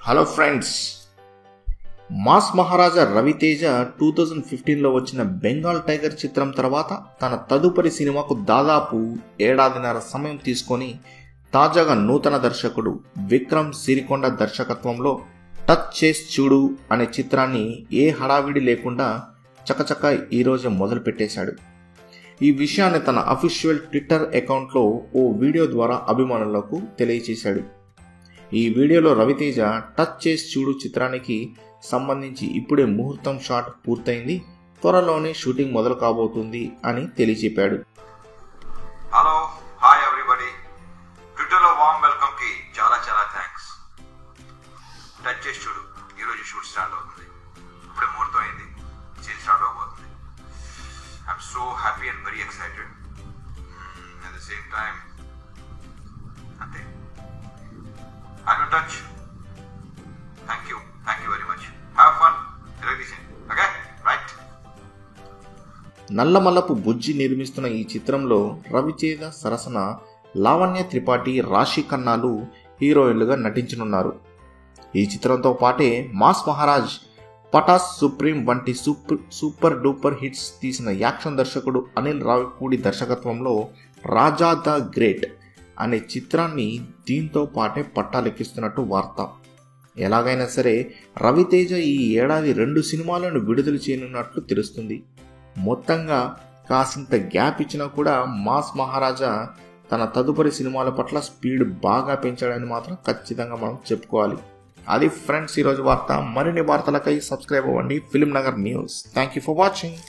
Hello friends, mass మహారాజా రవితేజ 2015లో వచ్చిన Bengal tiger చిత్రం తర్వాత తన తదుపరి సినిమాకు దాదాపు ఏడాదిన్నర సమయం తీసుకొని తాజాగా నూతన దర్శకుడు విక్రమ్ సిరికొండ దర్శకత్వంలో టచ్ చేసి చూడు అనే చిత్రాన్ని ఏ హడావిడి లేకుండా చకచక ఈరోజు మొదలు పెట్టేశాడు. ఈ విషయాన్ని తన అఫీషియల్ ట్విట్టర్ అకౌంట్లో ఓ వీడియో ద్వారా అభిమానులకు తెలియజేశాడు. ఈ వీడియోలో రవితేజ టచ్ చేసి చూడు చిత్రానికి సంబంధించి ఇప్పుడే ముహూర్తం షాట్ పూర్తయింది, త్వరలోనే షూటింగ్ మొదలు కాబోతుంది అని తెలియజెప్పాడు. Hello, hi everybody. ట్విట్టర్లో వార్మ్ వెల్కమ్ కి చాలా థ్యాంక్స్. టచ్ చేసి చూడు ఈరోజు షూట్ స్టార్ట్ అవుతుంది. ఇప్పుడే ముహూర్తం అయింది, సీన్ స్టార్ట్ అవబోతుంది. I'm so happy and very excited. At the same time అంతే, I will touch. Thank you very much. Have fun. Okay, right? నల్లమల్లపు బుజ్జి నిర్మిస్తున్న ఈ చిత్రంలో రవితేజ సరసన లావణ్య త్రిపాఠి, రాశి ఖన్నాలు హీరోయిన్లుగా నటించనున్నారు. ఈ చిత్రంతో పాటే మాస్ మహారాజ్, పటాస్, సుప్రీం వంటి సూపర్ డూపర్ హిట్స్ తీసిన యాక్షన్ దర్శకుడు అనిల్ రావిపూడి దర్శకత్వంలో రాజా ద గ్రేట్ అనే చిత్రాన్ని దీంతో పాటే పట్టాలెక్కిస్తున్నట్టు వార్త. ఎలాగైనా సరే రవితేజ ఈ ఏడాది 2 సినిమాలను విడుదల చేయనున్నట్లు తెలుస్తుంది. మొత్తంగా కాసింత గ్యాప్ ఇచ్చినా కూడా మాస్ మహారాజా తన తదుపరి సినిమాల పట్ల స్పీడ్ బాగా పెంచాడని మాత్రం ఖచ్చితంగా మనం చెప్పుకోవాలి. అది ఫ్రెండ్స్ ఈరోజు వార్త. మరిన్ని వార్తలకై సబ్స్క్రైబ్ అవ్వండి film Nagar news. Thank you for watching.